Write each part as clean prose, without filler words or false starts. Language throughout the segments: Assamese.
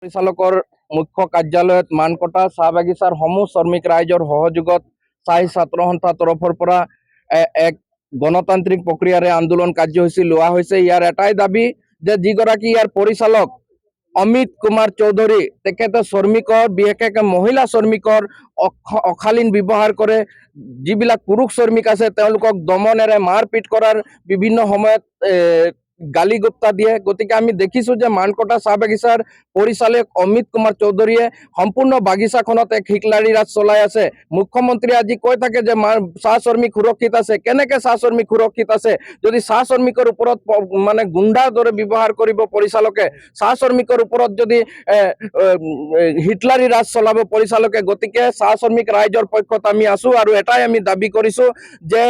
পৰিচালকৰ মুখ্য কাৰ্যালয়ত মানকটা চাহ বাগিচাৰ সমূহ শ্ৰমিক ৰাইজৰ সহযোগত চাহী ছাত্ৰ সন্থাৰ তৰফৰ পৰা এক গণতান্ত্ৰিক প্ৰক্ৰিয়াৰে আন্দোলন কাৰ্যসূচী লোৱা হৈছে। ইয়াৰ এটাই দাবী যে যিগৰাকী ইয়াৰ পৰিচালক অমিত কুমাৰ চৌধুৰী তেখেতে শ্ৰমিকৰ বিশেষকৈ মহিলা শ্ৰমিকৰ অশালীন ব্যৱহাৰ কৰে। যিবিলাক পুৰুষ শ্ৰমিক আছে তেওঁলোকক দমনেৰে মাৰপিট কৰাৰ বিভিন্ন সময়ত গালি গুপ্তা দিয়ে। গতিকে আমি দেখিছোঁ যে মানকটা চাহ বাগিচাৰ পৰিচালক অমিত কুমাৰ চৌধুৰীয়ে সম্পূৰ্ণ বাগিচাখনত এক হিটলাৰী ৰাজ চলাই আছে। মুখ্যমন্ত্ৰীয়ে আজি কৈ থাকে যে চাহ শ্ৰমিক সুৰক্ষিত আছে। কেনেকৈ চাহ শ্ৰমিক সুৰক্ষিত আছে যদি চাহ শ্ৰমিকৰ ওপৰত মানে গুণ্ডাৰ দৰে ব্যৱহাৰ কৰিব পৰিচালকে, চাহ শ্ৰমিকৰ ওপৰত যদি হিটলাৰী ৰাজ চলাব পৰিচালকে। গতিকে চাহ শ্ৰমিক ৰাইজৰ পক্ষত আমি আছোঁ আৰু এটাই আমি দাবী কৰিছোঁ যে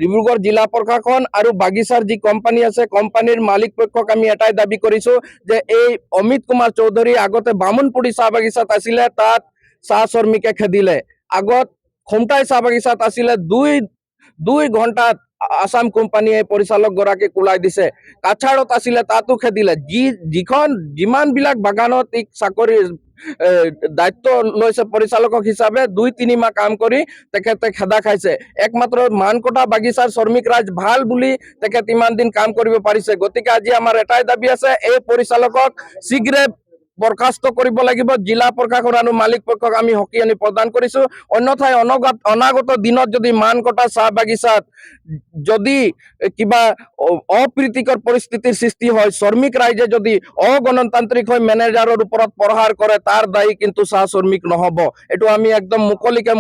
ডিব্ৰুগড় জিলা প্ৰশাসন আৰু বাগিচাৰ যি কোম্পানী আছে কোম্পানীৰ মালিক পক্ষক আমি এটাই দাবী কৰিছোঁ যে এই অমিত কুমাৰ চৌধুৰী আগতে বামুণপুৰী চাহ বাগিচাত আছিলে, তাত চাহ শ্ৰমিকে খেদিলে। আগত খমটাই চাহ বাগিচাত আছিলে, দুই ঘণ্টাত আসাম কোম্পানীয়ে পৰিচালক গৰাকীক ওলাই দিছে। কাছাৰত আছিলে তাতো খেদিলে। যিমানবিলাক বাগানত চাকৰি দায়িত্ব লৈছে পৰিচালকক হিচাপে 2-3 মাহ কাম কৰি তেখেতে খেদা খাইছে। একমাত্ৰ মানকটা বাগিচাৰ শ্ৰমিক ৰাইজ ভাল বুলি তেখেত ইমান দিন কাম কৰিব পাৰিছে। গতিকে আজি আমাৰ এটাই দাবী আছে, এই পৰিচালকক শীঘ্ৰে বৰখাস্ত কৰিব লাগিব। জিলা প্ৰশাসন আৰু মালিক পক্ষক আমি সকিয়ানি প্ৰদান কৰিছোঁ। অন্যথাই অনাগত দিনত যদি মানকটা চাহ বাগিচাত যদি কিবা অপ্ৰীতিকৰ পৰিস্থিতিৰ সৃষ্টি হয়, শ্ৰমিক ৰাইজে যদি অগণতান্ত্ৰিক হৈ মেনেজাৰৰ ওপৰত প্ৰহাৰ কৰে, তাৰ দায়ী কিন্তু চাহ শ্ৰমিক নহ'ব। এইটো আমি একদম মুকলিকে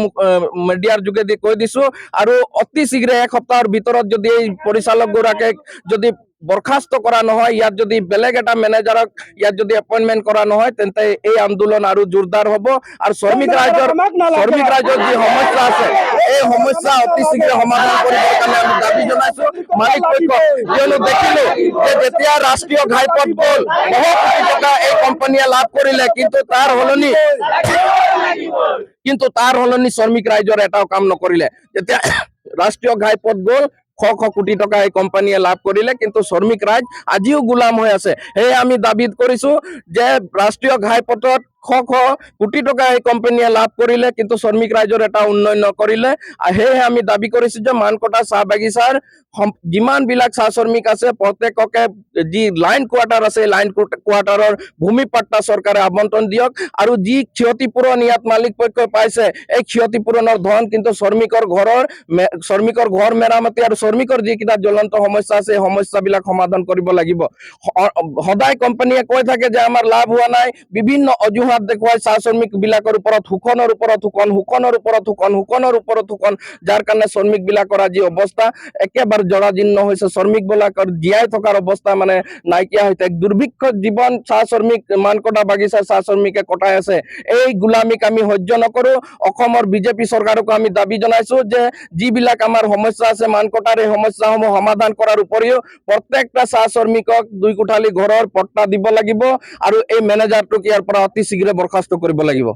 মিডিয়াৰ যোগেদি কৈ দিছোঁ। আৰু অতি শীঘ্ৰে এক সপ্তাহৰ ভিতৰত যদি এই পৰিচালকগৰাকীক যদি বৰখাস্ত কৰা নহয়, ইয়াত যদি বেলেগ এটা মেনেজাৰক ইয়াত যদি এপইণ্টমেণ্ট কৰা নহয়, তেন্তে এই আন্দোলন আৰু জোৰদাৰ হ'ব। আৰু শ্ৰমিক ৰাইজৰ যি সমস্যা আছে এই সমস্যা অতি শীঘ্ৰে সমাধান কৰিবৰ কাৰণে আমি দাবী জনাইছোঁ মালিক পক্ষক। কিয়নো দেখিলোঁ যে যেতিয়া ৰাষ্ট্ৰীয় ঘাইপথ গ'ল বহু কোটি টকা এই কোম্পানীয়ে লাভ কৰিলে, কিন্তু তাৰ সলনি শ্ৰমিক ৰাইজৰ এটাও কাম নকৰিলে। যেতিয়া ৰাষ্ট্ৰীয় ঘাইপথ গ'ল শ কোটি টকা এই কোম্পানীয়ে লাভ কৰিলে, কিন্তু শ্ৰমিক ৰাইজ আজিও গোলাম হৈ আছে। সেয়ে আমি দাবী কৰিছোঁ যে ৰাষ্ট্ৰীয় ঘাইপথত শ কোটি টকা এই কোম্পানীয়ে লাভ কৰিলে, কিন্তু শ্ৰমিক ৰাইজৰ এটা উন্নয়ন নকৰিলে। সেয়েহে আমি দাবী কৰিছোঁ যে মানকটা চাহ বাগিচাৰ যিমানবিলাক চাহ শ্ৰমিক আছে প্ৰত্যেককে যি লাইন কোৱাৰ্টাৰ আছে লাইন কোৱাৰ্টাৰৰ ভূমি পাট্টা চৰকাৰে আবণ্টন দিয়ক। আৰু যি ক্ষতিপূৰণ ইয়াত মালিক পক্ষই পাইছে এই ক্ষতিপূৰণৰ ধন কিন্তু শ্ৰমিকৰ ঘৰ মেৰামতি আৰু শ্ৰমিকৰ যিকেইটা জ্বলন্ত সমস্যা আছে এই সমস্যাবিলাক সমাধান কৰিব লাগিব। সদায় কোম্পানীয়ে কৈ থাকে যে আমাৰ লাভ হোৱা নাই, বিভিন্ন অজুহাত দেখুৱাই চাহ শ্ৰমিকবিলাকৰ ওপৰত শোষণৰ ওপৰত শোষণ, যাৰ কাৰণে শ্ৰমিকবিলাকৰ আজি অৱস্থা একেবাৰে জৰাজীৰ্ণ হৈছে। শ্ৰমিকবিলাকৰ জীয়াই থকাৰ অৱস্থা মানে নাইকিয়া হৈছে। এক দুৰ্ভিক্ষ জীৱন চাহ শ্ৰমিক মানকটা বাগিচাৰ চাহ শ্ৰমিকে কটাই আছে। এই গোলামীক আমি সহ্য নকৰোঁ। অসমৰ বিজেপি চৰকাৰকো আমি দাবী জনাইছোঁ যে যিবিলাক আমাৰ সমস্যা আছে মানকটাৰ এই সমস্যাসমূহ সমাধান কৰাৰ উপৰিও প্ৰত্যেকটা চাহ শ্ৰমিকক 2 কোঠালি ঘৰৰ পট্টা দিব লাগিব আৰু এই মেনেজাৰটোক ইয়াৰ পৰা অতি শীঘ্ৰে বৰখাস্ত কৰিব লাগিব।